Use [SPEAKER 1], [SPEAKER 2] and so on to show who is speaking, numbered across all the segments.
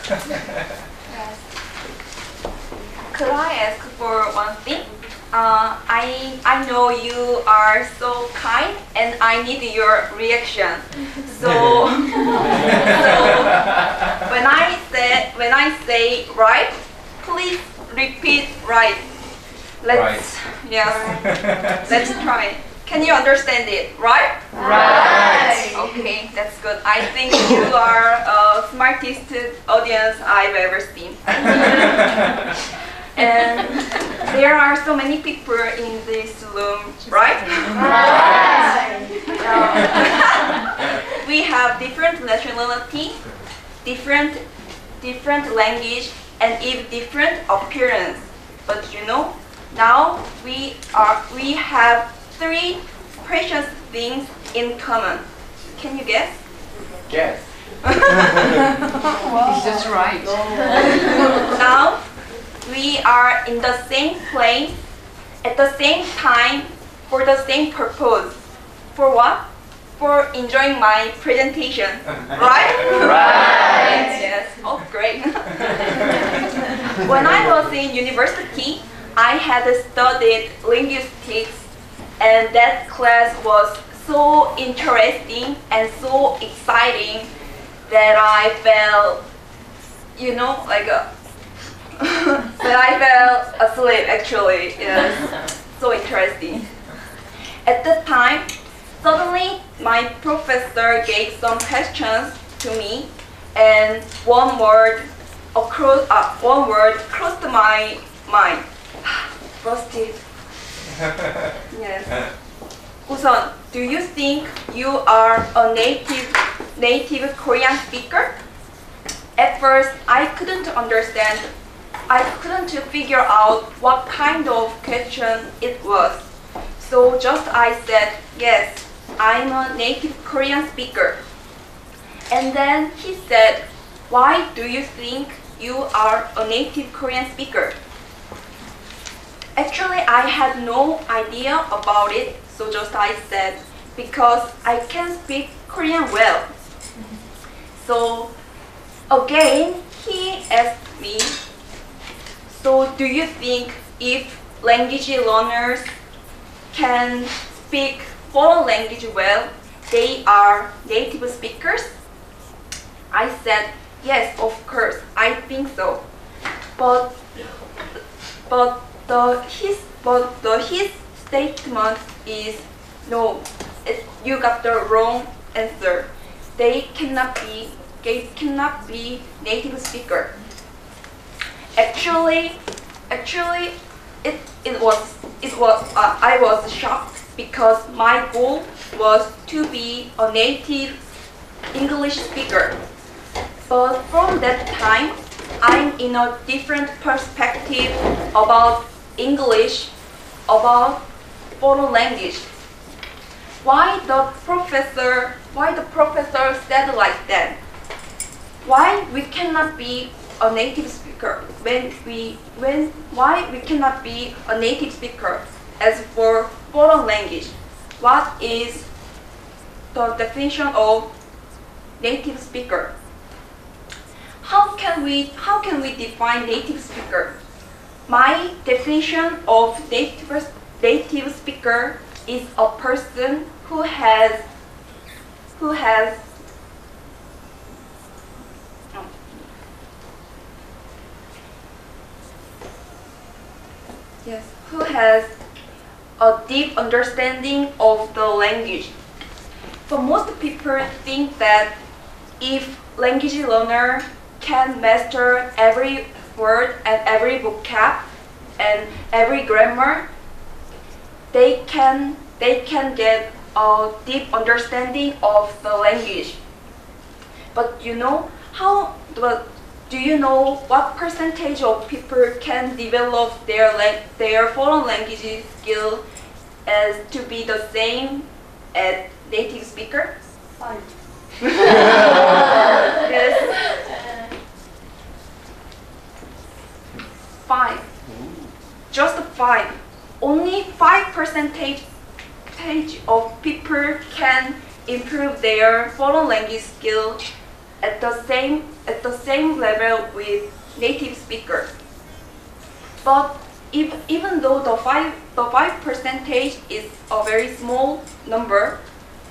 [SPEAKER 1] Yes. Could I ask for one thing? I know you are so kind, and I need your reaction. So, when I say right, please repeat right. Let's let's try. Can you understand it? Right?
[SPEAKER 2] Right.
[SPEAKER 1] Okay, that's good. I think you are smartest audience I've ever seen. And there are so many people in this room, right?
[SPEAKER 2] Right.
[SPEAKER 1] We have different nationality, different language, and even different appearance. But you know, now we have three precious things in common. Can you guess?
[SPEAKER 3] Guess.
[SPEAKER 2] Wow. Is that right?
[SPEAKER 1] Now we are in the same place at the same time for the same purpose. For what? For enjoying my presentation. Right?
[SPEAKER 3] Right.
[SPEAKER 1] Yes. Oh, great. When I was in university, I had studied linguistics, and that class was so interesting and so exciting that I felt, you know, like that I fell asleep actually. Yes. So interesting. At the time, suddenly my professor gave some questions to me, and one word crossed my mind. Busted. Yes. 우선, do you think you are a native Korean speaker? At first, I couldn't understand. I couldn't figure out what kind of question it was. So just I said, yes, I'm a native Korean speaker. And then he said, why do you think you are a native Korean speaker? Actually, I had no idea about it, so just I said, because I can speak Korean well. So again, he asked me, so do you think if language learners can speak foreign language well, they are native speakers? I said, yes, of course, I think so. But his statement is no. You got the wrong answer. They cannot be native speaker. Actually, I was shocked because my goal was to be a native English speaker. But from that time, I'm in a different perspective about English, about foreign language. Why the professor said like that? Why we cannot be a native speaker why we cannot be a native speaker as for foreign language? What is the definition of native speaker? How can we define native speaker? My definition of native speaker is a person who has a deep understanding of the language. For most people think that if language learner can master every word and every vocab and every grammar, they can get a deep understanding of the language. But do you know what percentage of people can develop their foreign language skill as to be the same as native speaker?
[SPEAKER 2] 5.
[SPEAKER 1] Yes. 5. Just 5. Only 5% of people can improve their foreign language skill at the same at the same level with native speakers. But even though the 5% is a very small number,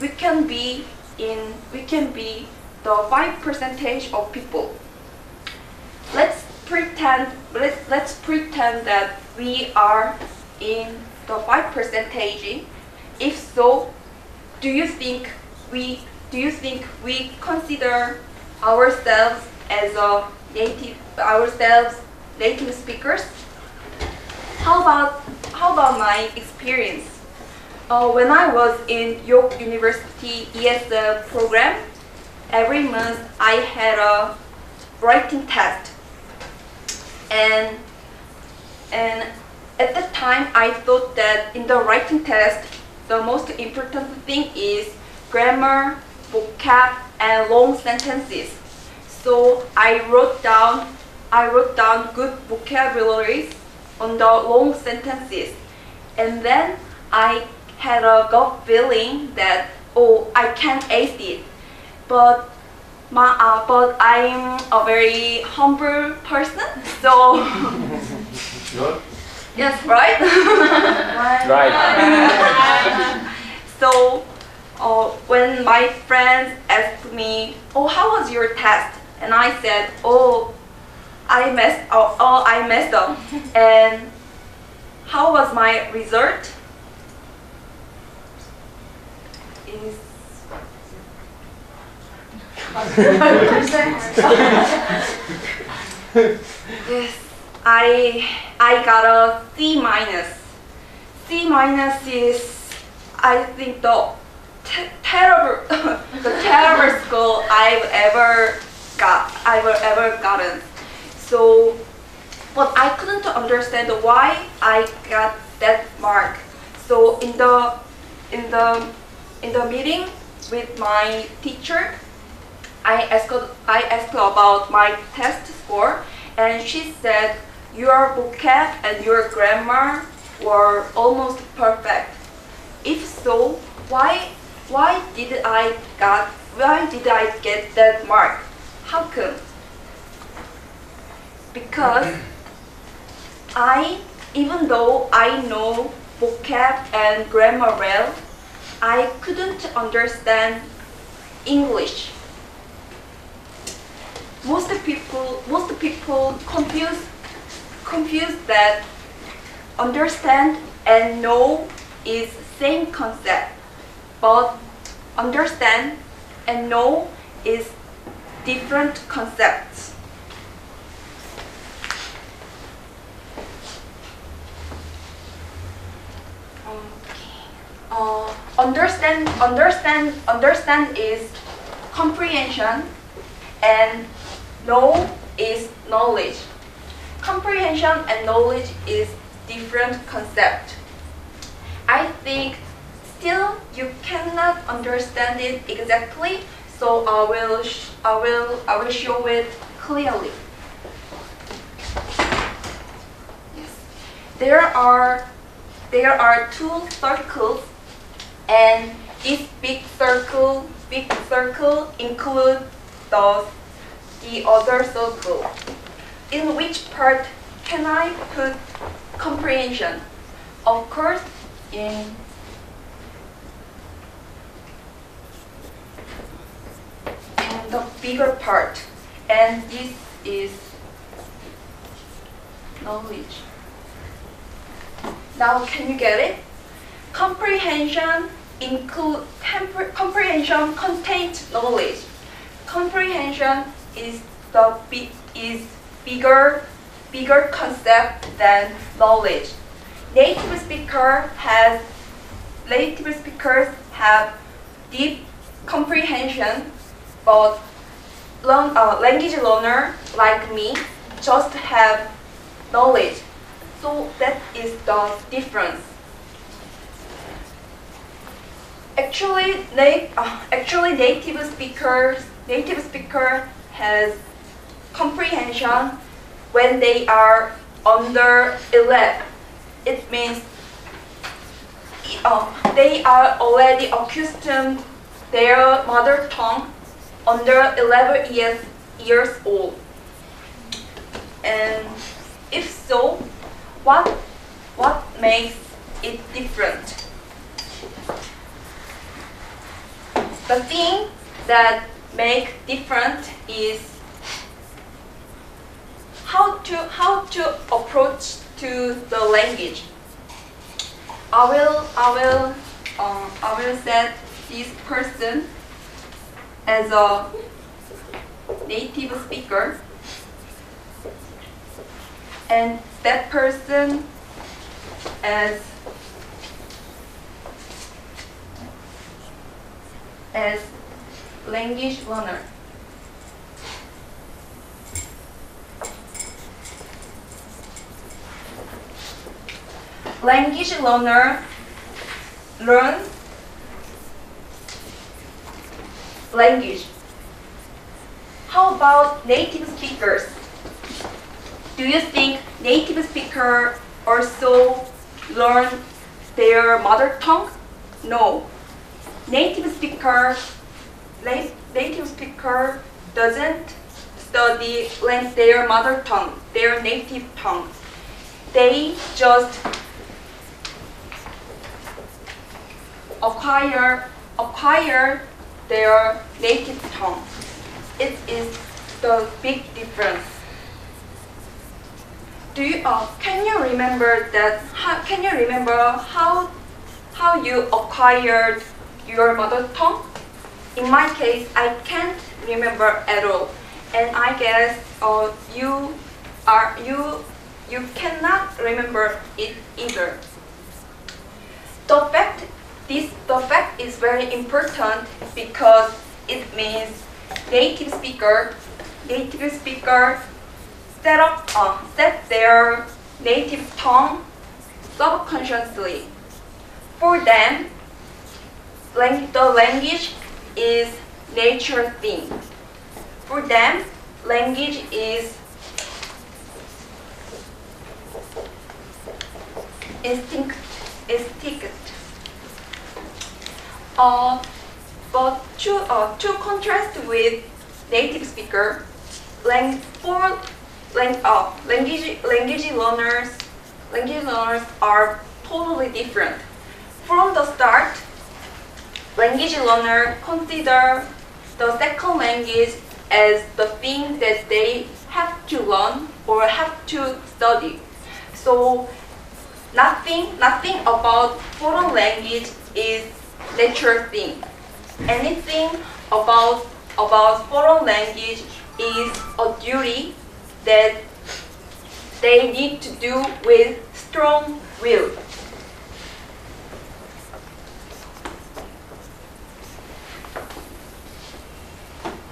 [SPEAKER 1] we can be the 5% of people. Let's pretend that we are in the 5%. If so, do you think we consider ourselves as native speakers? How about my experience? When I was in York University ESL program, every month I had a writing test, and at that time I thought that in the writing test the most important thing is grammar, vocab, and long sentences. So I wrote down good vocabularies on the long sentences, and then I had a gut feeling that I can ace it, but I'm a very humble person, so
[SPEAKER 3] Sure?
[SPEAKER 1] yes, right?
[SPEAKER 3] Right.
[SPEAKER 1] So when my friends asked me, how was your test? And I said, I messed up. And how was my result? Is yes, I got a C minus. C minus is, I think, the terrible score I've ever gotten. So, but I couldn't understand why I got that mark. So in the meeting with my teacher, I asked about my test score, and she said your vocab and your grammar were almost perfect. If so, why did I get that mark? How come? Because even though I know vocab and grammar well, I couldn't understand English. Most people confuse that understand and know is same concept, but understand and know is different concepts. Understand is comprehension, and know is knowledge. Comprehension and knowledge is different concept. I think still you cannot understand it exactly, so I will show it clearly. Yes. There are two circles, and this big circle includes the other circle. In which part can I put comprehension? Of course, in the bigger part, and this is knowledge. Now, can you get it? Comprehension contains knowledge. Comprehension is bigger concept than knowledge. Native speakers have deep comprehension, but language learner like me just have knowledge. So that is the difference. Actually, native speaker has comprehension when they are under 11. It means they are already accustomed their mother tongue under 11 years years old? And if so, what makes it different? The thing that make different is how to approach to the language. I will set this person as a native speaker, and that person as language learner. Language learner learn language. How about native speakers? Do you think native speakers also learn their mother tongue? No. Native speaker doesn't study their mother tongue, their native tongue. They just acquire their native tongue. It is the big difference. Can you remember that? Can you remember how you acquired your mother tongue? In my case, I can't remember at all, and I guess you cannot remember it either. The fact is very important because it means native speaker set their native tongue subconsciously. For them, the language is nature thing. For them, language is instinct. But to contrast with native speaker, language learners are totally different. From the start, language learner consider the second language as the thing that they have to learn or have to study. So nothing about foreign language is natural thing. Anything about foreign language is a duty that they need to do with strong will.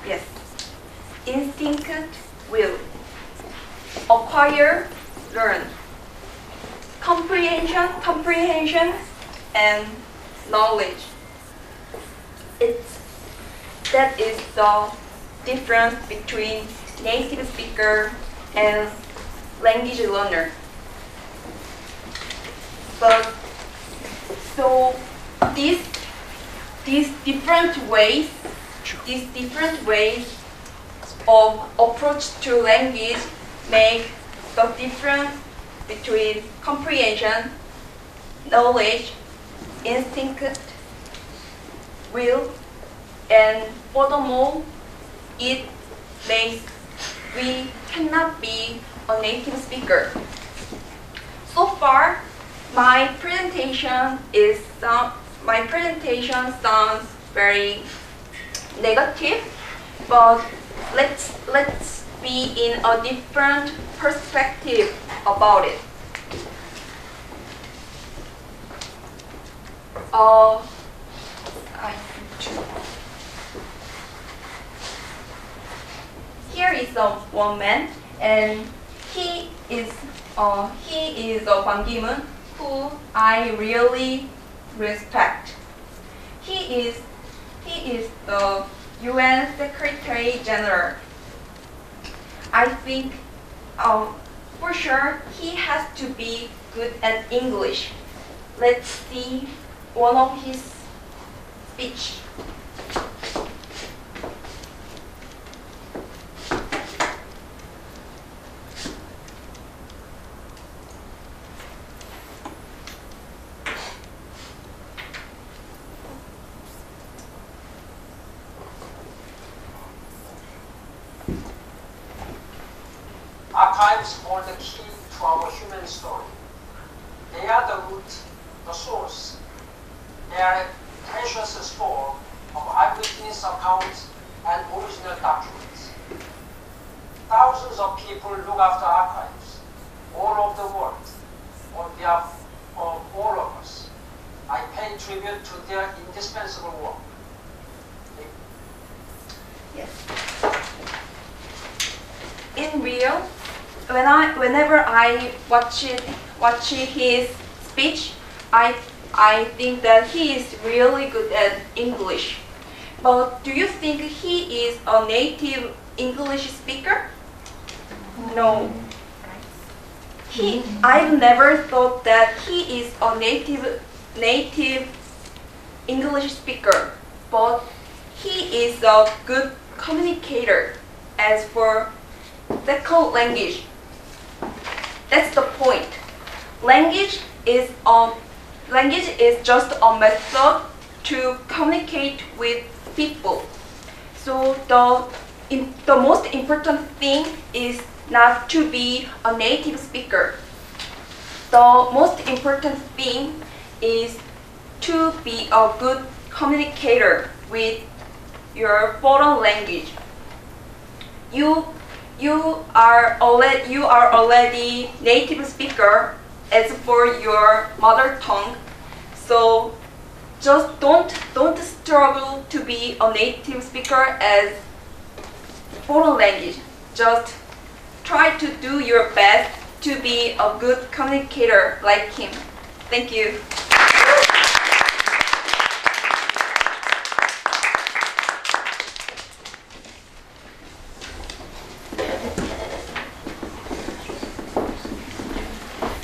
[SPEAKER 1] Yes, instinct will. Acquire, learn. Comprehension and knowledge. That is the difference between native speaker and language learner. But so these different ways of approach to language make the difference between comprehension, knowledge, instinct, will, and furthermore, it makes we cannot be a native speaker. So far, my presentation sounds very negative, but let's be in a different perspective about it. Here is one man, and he is Ban Ki-moon, who I really respect. He is the UN Secretary General. I think for sure he has to be good at English. Let's see one of his speech.
[SPEAKER 4] Archives hold the key to our human story. They are the root, the source. They are a precious store of eyewitness accounts and original documents. Thousands of people look after archives all over the world on behalf of all of us. I pay tribute to their indispensable work.
[SPEAKER 1] Yes. In real, whenever I watch his speech, I think that he is really good at English. But do you think he is a native English speaker? No. I've never thought that he is a native English speaker, but he is a good communicator as for second language. That's the point. Language is just a method to communicate with people. So the most important thing is not to be a native speaker. The most important thing is to be a good communicator with your foreign language. You are already native speaker as for your mother tongue. So just don't struggle to be a native speaker as foreign language. Just try to do your best to be a good communicator like him. Thank you.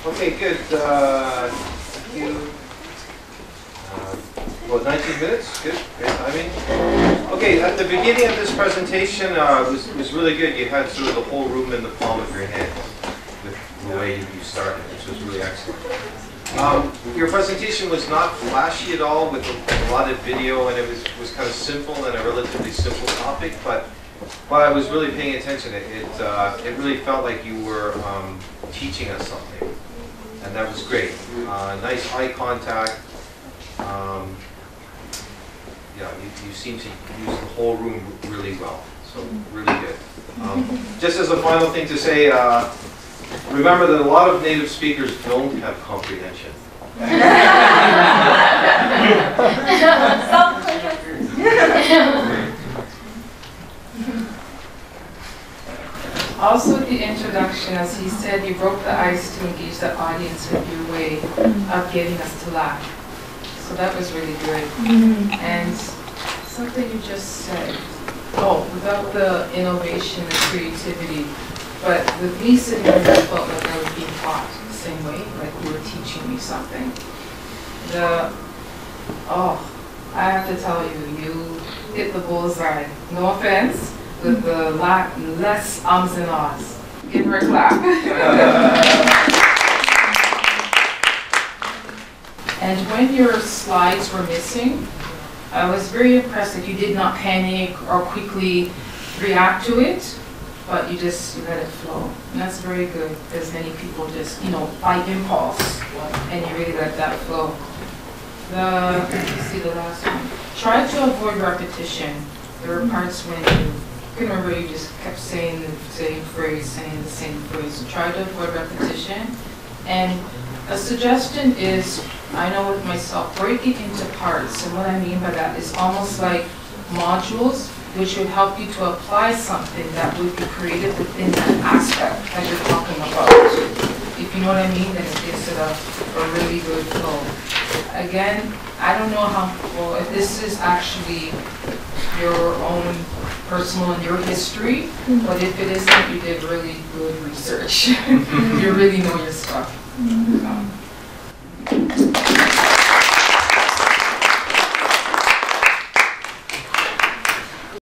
[SPEAKER 3] Okay, good. Thank you. Well, 19 minutes. Good. Great timing. Okay, at the beginning of this presentation was really good. You had sort of the whole room in the palm of your hand with the way you started, which was really excellent. Your presentation was not flashy at all with a lot of video, and it was kind of simple and a relatively simple topic, but I was really paying attention. It really felt like you were teaching us something, and that was great. Nice eye contact. Yeah, you seem to use the whole room really well, so really good. Just as a final thing to say, remember that a lot of native speakers don't have comprehension.
[SPEAKER 2] Also, the introduction, as he said, you broke the ice to engage the audience with your way of getting us to laugh. So that was really good. And something you just said, without the innovation and creativity, but with me sitting here, I felt like I was being taught the same way, like you were teaching me something. I have to tell you, you hit the bullseye. No offense, with the less ums and ahs. Give her a clap. And when your slides were missing, I was very impressed that you did not panic or quickly react to it, but you let it flow. And that's very good, because many people just, by impulse, and you really let that flow. Let's see the last one. Try to avoid repetition. There were parts when you couldn't remember, you just kept saying the same phrase. So try to avoid repetition. And a suggestion is, I know with myself, break it into parts. And what I mean by that is almost like modules, which would help you to apply something that would be created within that aspect that you're talking about. If you know what I mean, then it gives it a really good flow. Again, I don't know if this is actually your own personal and your history, but if it isn't, you did really good research. You really know your stuff.